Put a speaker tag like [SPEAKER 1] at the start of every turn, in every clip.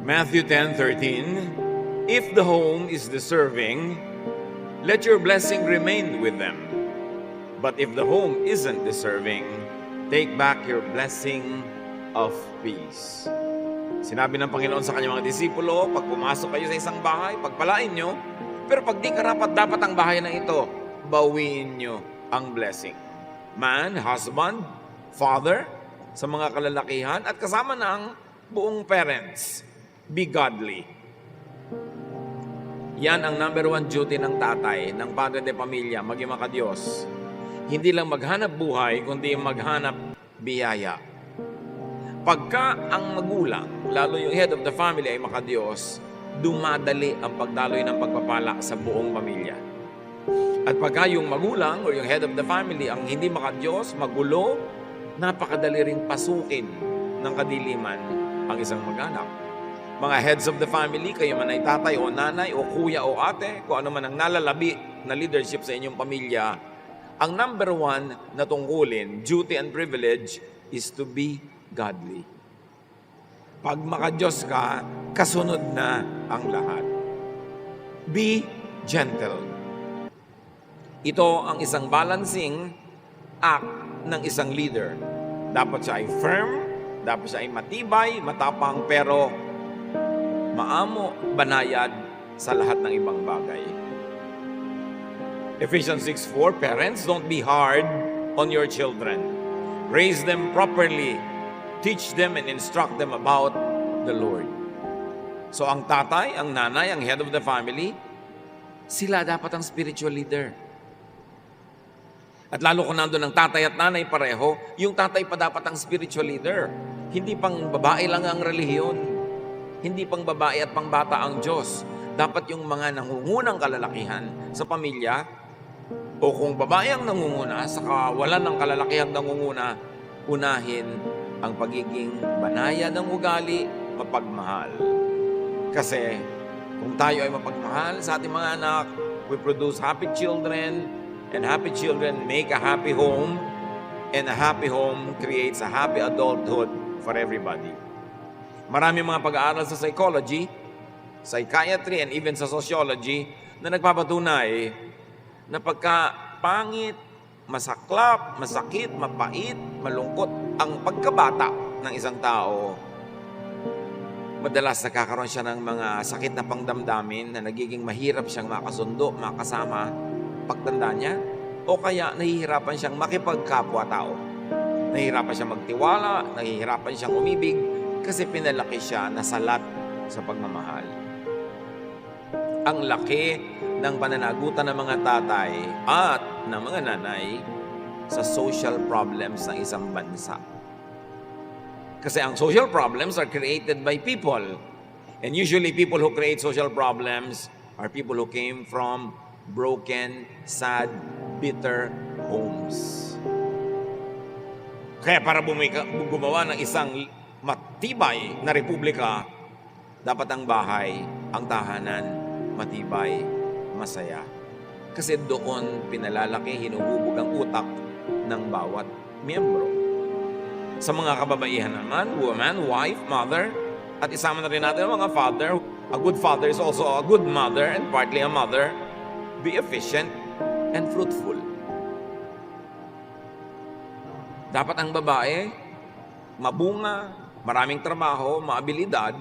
[SPEAKER 1] Matthew 10:13, if the home is deserving, let your blessing remain with them. But if the home isn't deserving, take back your blessing of peace. Sinabi ng Panginoon sa kanyang mga disipulo, pag pumasok kayo sa isang bahay, pagpalain nyo, pero pag di karapat-dapat ang bahay na ito, bawiin nyo ang blessing. Man, husband, father, sa mga kalalakihan, at kasama na ang buong parents. Be godly. Yan ang number one duty ng tatay, ng padre de pamilya, maging makadiyos. Hindi lang maghanap buhay, kundi maghanap biyaya. Pagka ang magulang, lalo yung head of the family ay makadiyos, dumadali ang pagdaloy ng pagpapala sa buong pamilya. At pagka yung magulang or yung head of the family ang hindi makadiyos, magulo, napakadali ring pasukin ng kadiliman ang isang mag-anak. Mga heads of the family, kayo man ay tatay o nanay o kuya o ate, kung ano man ang nalalabi na leadership sa inyong pamilya, ang number one na tungkulin, duty and privilege, is to be godly. Pag makadiyos ka, kasunod na ang lahat. Be gentle. Ito ang isang balancing act ng isang leader. Dapat siya ay firm, dapat siya ay matibay, matapang, pero maamo, banayad sa lahat ng ibang bagay. Ephesians 6:4, parents, don't be hard on your children. Raise them properly. Teach them and instruct them about the Lord. So ang tatay, ang nanay, ang head of the family, sila dapat ang spiritual leader. At lalo kung nandun ang tatay at nanay pareho, yung tatay pa dapat ang spiritual leader. Hindi pang babae lang ang relihiyon. Hindi pang babae at pang bata ang Diyos. Dapat yung mga nangungunang kalalakihan sa pamilya, o kung babae ang nangunguna, saka wala ng kalalakihan nangunguna, unahin ang pagiging banayad ng ugali, mapagmahal. Kasi kung tayo ay mapagmahal sa ating mga anak, we produce happy children, and happy children make a happy home, and a happy home creates a happy adulthood for everybody. Maraming mga pag-aaral sa psychology, psychiatry, and even sa sociology na nagpapatunay na pagka pangit, masaklap, masakit, mapait, malungkot ang pagkabata ng isang tao, madalas nakakaroon siya ng mga sakit na pangdamdamin na nagiging mahirap siyang makasundo, makasama pagtanda niya, o kaya nahihirapan siyang makipagkapwa-tao. Nahihirapan siyang magtiwala, nahihirapan siyang umibig kasi pinalaki siya na salat sa pagmamahal. Ang laki ng pananagutan ng mga tatay at ng mga nanay sa social problems ng isang bansa. Kasi ang social problems are created by people. And usually people who create social problems are people who came from broken, sad, bitter homes. Kaya para gumawa ng isang matibay na republika, dapat ang bahay, ang tahanan, matibay, masaya. Kasi doon pinalalaki, hinuhubog ang utak ng bawat miyembro. Sa mga kababaihan naman, woman, wife, mother, at isama na rin natin ang mga father. A good father is also a good mother and partly a mother. Be efficient and fruitful. Dapat ang babae, mabunga, maraming trabaho, maabilidad,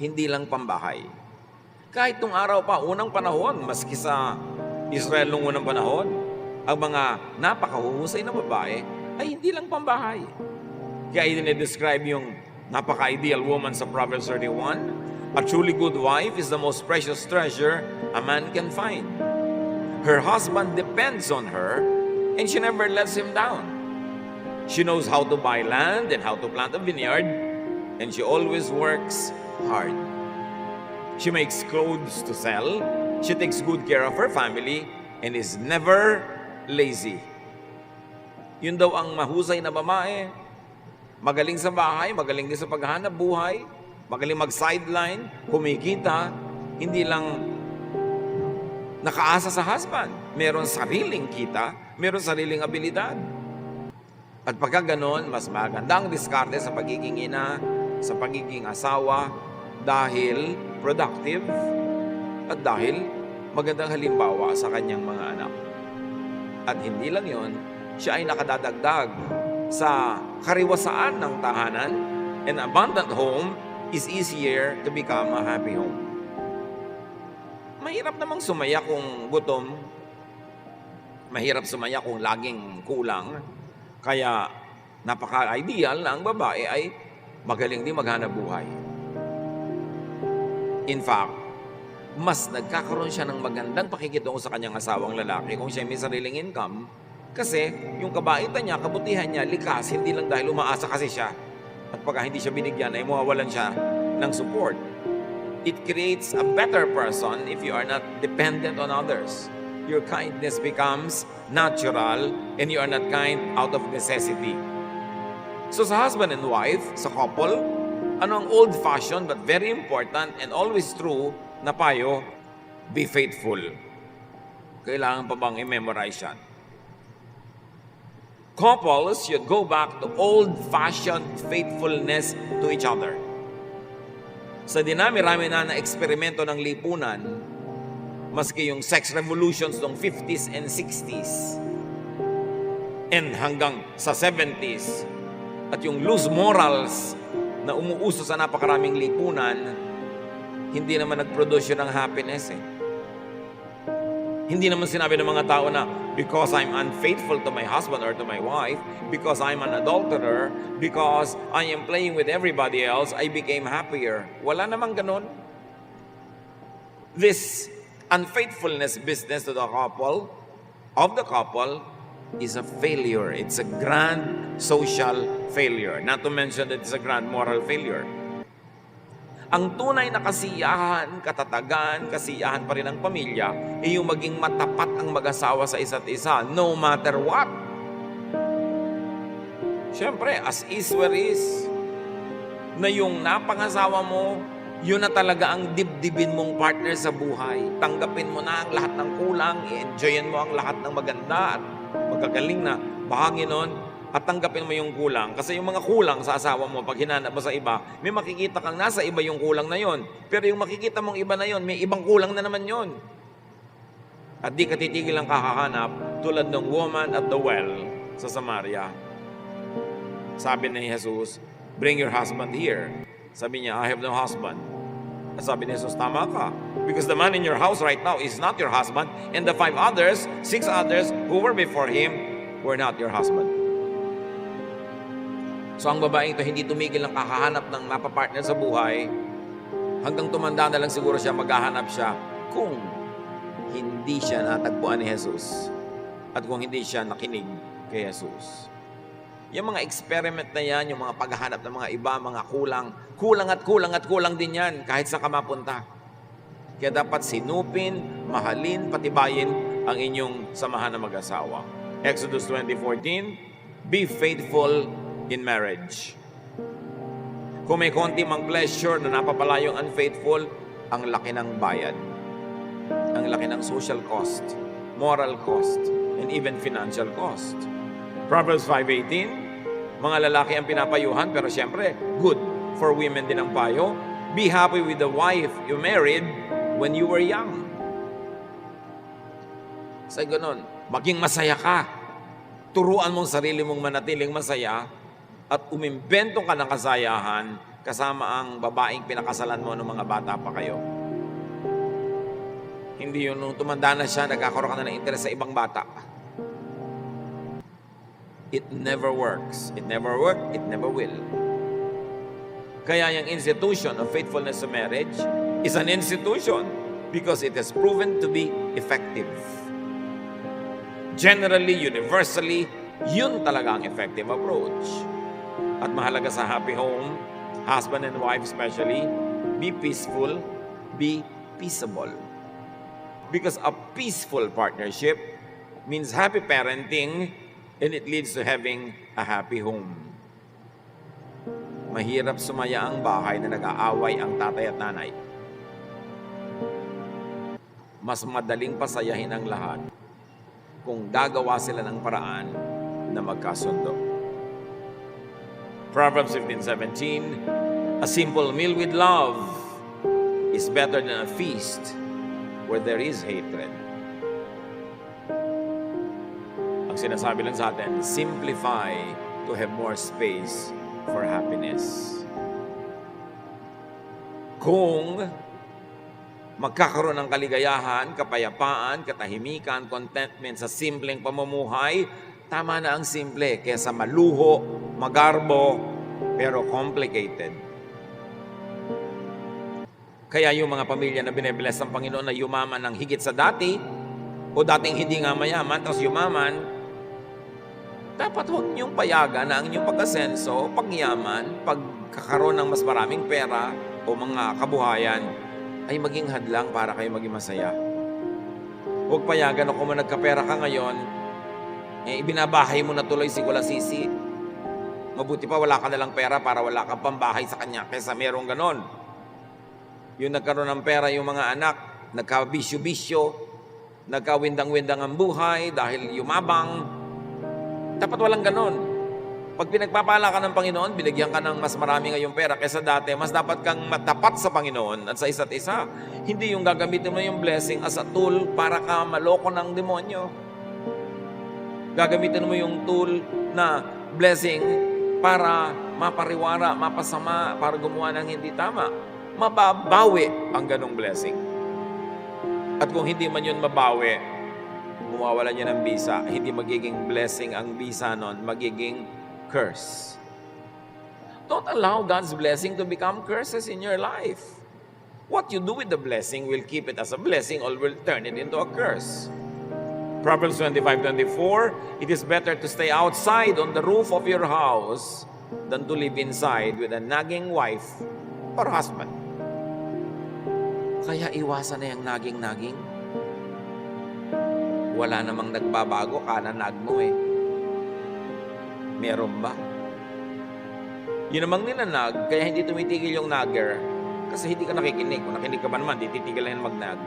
[SPEAKER 1] hindi lang pambahay. Kahit nung araw pa, unang panahon, maski sa Israel nung unang panahon, ang mga napakahuhusay na babae ay hindi lang pambahay. Kaya i-describe yung napaka-ideal woman sa Proverbs 31. A truly good wife is the most precious treasure a man can find. Her husband depends on her and she never lets him down. She knows how to buy land and how to plant a vineyard, and she always works hard. She makes clothes to sell, she takes good care of her family, and is never lazy. Yun daw ang mahusay na babae. Magaling sa bahay, magaling din sa paghahanap buhay, magaling mag-sideline, kumikita, hindi lang nakaasa sa husband. Meron sariling kita, meron sariling abilidad. At pagka ganon, mas maganda ang diskarte sa pagiging ina, sa pagiging asawa, dahil productive, at dahil magandang halimbawa sa kanyang mga anak. At hindi lang yon, siya ay nakadadagdag sa kariwasaan ng tahanan. An abundant home is easier to become a happy home. Mahirap namang sumaya kung gutom. Mahirap sumaya kung laging kulang. Kaya napaka-ideal na ang babae ay magaling din maghanap buhay. In fact, mas nagkakaroon siya ng magandang pakikitungo sa kanyang asawang lalaki kung siya may sariling income, kasi yung kabaitan niya, kabutihan niya, likas, hindi lang dahil umaasa kasi siya. At pagka hindi siya binigyan, ay mawawalan siya ng support. It creates a better person if you are not dependent on others. Your kindness becomes natural and you are not kind out of necessity. So sa husband and wife, sa couple, ano ang old-fashioned but very important and always true na payo? Be faithful. Kailangan pa bang i-memorize yan? Couples should go back to old-fashioned faithfulness to each other. Sa dinami-rami na eksperimento ng lipunan, maski yung sex revolutions noong 50s and 60s, and hanggang sa 70s, at yung loose morals na umuuso sa napakaraming lipunan, hindi naman nag-produce yun ng happiness eh. Hindi naman sinabi ng mga tao na, because I'm unfaithful to my husband or to my wife, because I'm an adulterer, because I am playing with everybody else, I became happier. Wala namang ganun. This unfaithfulness business to the couple, of the couple, is a failure. It's a grand social failure. Not to mention that it's a grand moral failure. Ang tunay na kasiyahan, katatagan, kasiyahan pa rin ng pamilya ay yung maging matapat ang mag-asawa sa isa't isa, no matter what. Siyempre, as is where is, na yung napangasawa mo, yun na talaga ang dibdibin mong partner sa buhay. Tanggapin mo na ang lahat ng kulang, i-enjoyin mo ang lahat ng maganda at magagaling na bahagi nun, at tanggapin mo yung kulang. Kasi yung mga kulang sa asawa mo, pag hinanap mo sa iba, may makikita kang nasa iba yung kulang na yon. Pero yung makikita mong iba na yon, may ibang kulang na naman yon. At di ka titigil ang kakahanap, tulad ng woman at the well sa Samaria. Sabi ni Jesus, bring your husband here. Sabi niya, I have no husband. At sabi ni Jesus, tama ka. Because the man in your house right now is not your husband, and the 6 others who were before him were not your husband. So ang babaeng ito hindi tumigil ng kakahanap ng mapapartner sa buhay, hanggang tumanda na lang siguro siya, maghahanap siya kung hindi siya natagpuan ni Jesus at kung hindi siya nakinig kay Jesus. Yung mga experiment na yan, yung mga paghahanap ng mga iba, mga kulang din yan kahit sa mapunta. Kaya dapat sinupin, mahalin, patibayin ang inyong samahan ng mag-asawa. Exodus 20:14, be faithful in marriage. Kung may konti mang pleasure na napapala yung unfaithful, ang laki ng bayad. Ang laki ng social cost, moral cost, and even financial cost. Proverbs 5:18, mga lalaki ang pinapayuhan, pero siyempre, good for women din ang payo. Be happy with the wife you married when you were young. Sa ganun, maging masaya ka. Turuan mong sarili mong manatiling masaya at umimbento ka ng kasayahan kasama ang babaeng pinakasalan mo ng mga bata pa kayo. Hindi yun, nung tumanda na siya, nagkakaroon ka na ng interes sa ibang bata. It never works. It never worked. It never will. Kaya yung institution of faithfulness to marriage is an institution because it has proven to be effective. Generally, universally, yun talaga ang effective approach. At mahalaga sa happy home, husband and wife especially, be peaceful, be peaceable. Because a peaceful partnership means happy parenting, and it leads to having a happy home. Mahirap sumaya ang bahay na nag-aaway ang tatay at nanay. Mas madaling pasayahin ang lahat kung gagawa sila ng paraan na magkasundo. Proverbs 15:17, a simple meal with love is better than a feast where there is hatred. Ang sinasabi lang sa atin, simplify to have more space for happiness. Kung magkakaroon ng kaligayahan, kapayapaan, katahimikan, contentment sa simpleng pamumuhay, tama na ang simple kaysa maluho, magarbo, pero complicated. Kaya yung mga pamilya na binebless ng Panginoon na yumaman ng higit sa dati, o dating hindi nga mayaman, tapos yumaman, dapat huwag niyong payagan na ang inyong pag-asenso, pagyaman, pagkakaroon ng mas maraming pera o mga kabuhayan, ay maging hadlang para kayo maging masaya. Huwag payagan na kung nagkapera ka ngayon, ibinabahay mo na tuloy si Kulasisi. Mabuti pa wala ka nalang pera para wala kang pambahay sa kanya kaysa merong ganon. Yung nagkaroon ng pera yung mga anak, nagkabisyo-bisyo, nagkawindang-windang ang buhay dahil yumabang. Dapat walang ganon. Pag pinagpapala ka ng Panginoon, binigyan ka ng mas marami ngayong pera kaysa dati, mas dapat kang matapat sa Panginoon at sa isa't isa. Hindi yung gagamitin mo yung blessing as a tool para ka maloko ng demonyo. Gagamitin mo yung tool na blessing para mapariwara, mapasama, para gumawa ng hindi tama. Mababawi ang ganong blessing. At kung hindi man yun mabawi, mawawalan niya ng bisa, hindi magiging blessing ang bisa nun, magiging curse. Don't allow God's blessing to become curses in your life. What you do with the blessing will keep it as a blessing or will turn it into a curse. Proverbs 25:24, it is better to stay outside on the roof of your house than to live inside with a nagging wife or husband. Kaya iwasan na yung naging-naging. Wala namang nagbabago, kananag mo eh. Meron ba? Yun namang ninanag, kaya hindi tumitigil yung nagger kasi hindi ka nakikinig. Kung nakinig ka ba naman, di titigil na yan magnag.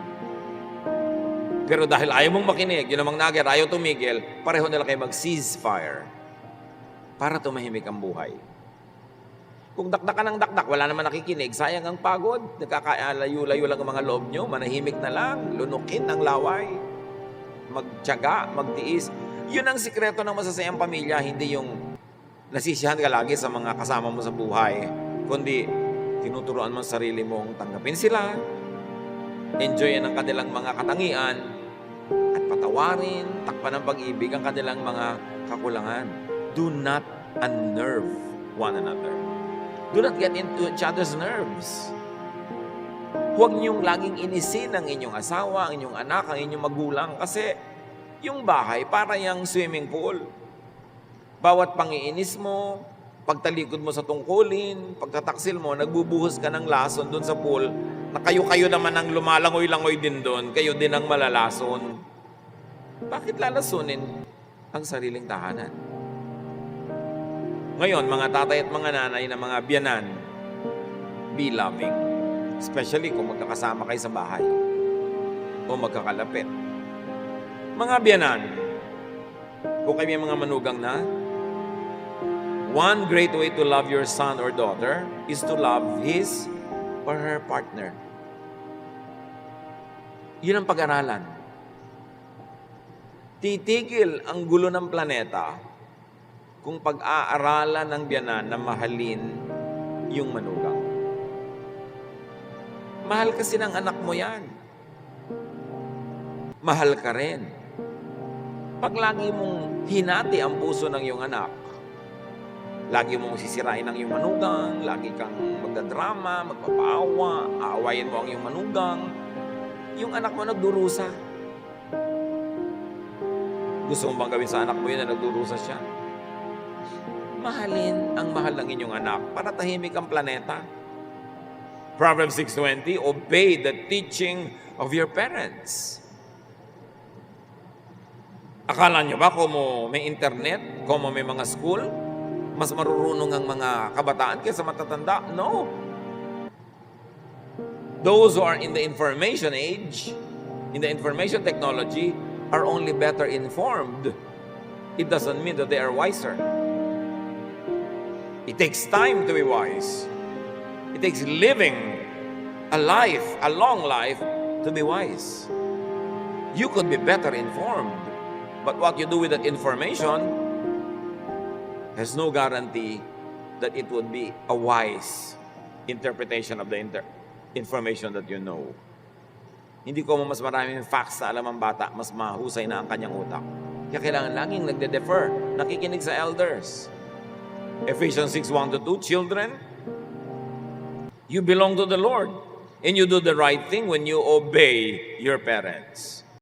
[SPEAKER 1] Pero dahil ayaw mong makinig, yun namang nagger, ayaw tumigil, pareho nila kayo mag-ceasefire para tumahimik ang buhay. Kung dakdak ka ng dakdak, wala naman nakikinig, sayang ang pagod, nagkakalayo-layo lang ang mga loob nyo, manahimik na lang, lunukin ang laway, magtiyaga, magtiis. Yun ang sikreto ng masasayang pamilya, hindi yung nasisiyahan ka lagi sa mga kasama mo sa buhay, kundi tinuturuan mo sa sarili mong tanggapin sila, enjoyin ang kanilang mga katangian, at patawarin, takpan ng pag-ibig ang kanilang mga kakulangan. Do not unnerve one another. Do not get into each other's nerves. Huwag niyong laging inisin ang inyong asawa, ang inyong anak, ang inyong magulang kasi yung bahay para yung swimming pool. Bawat pangiinis mo, pagtalikod mo sa tungkulin, pagtataksil mo, nagbubuhos ka ng lason doon sa pool na kayo-kayo naman ang lumalangoy-langoy din doon, kayo din ang malalason. Bakit lalasunin ang sariling tahanan? Ngayon, mga tatay at mga nanay na mga biyanan, be loving. Especially kung magkakasama kayo sa bahay o magkakalapit. Mga biyanan, kung kayo may mga manugang na, one great way to love your son or daughter is to love his or her partner. Yun ang pag-aralan. Titigil ang gulo ng planeta kung pag-aaralan ng biyanan na mahalin yung manugang. Mahal kasi ng anak mo yan. Mahal ka rin. Pag lagi mong hinati ang puso ng iyong anak, lagi mong sisirain ang iyong manugang, lagi kang magdadrama, magpapaawa, aawayin mo ang iyong manugang, yung anak mo nagdurusa. Gusto mo bang gawin sa anak mo yun na nagdurusa siya? Mahalin ang mahal ng inyong anak para tahimik ang planeta. Proverbs 6:20, obey the teaching of your parents. Akala nyo ba kung may internet, kung may mga school, mas marurunong ang mga kabataan kaysa matatanda? No. Those who are in the information age, in the information technology, are only better informed. It doesn't mean that they are wiser. It takes time to be wise. It takes living a long life, to be wise. You could be better informed, but what you do with that information has no guarantee that it would be a wise interpretation of the information that you know. Hindi ko mas maraming facts na alam ang bata, mas mahusay na ang kanyang utak. Kaya kailangan laging nagde-defer, nakikinig sa elders. Ephesians 6:1-2, children, you belong to the Lord, and you do the right thing when you obey your parents.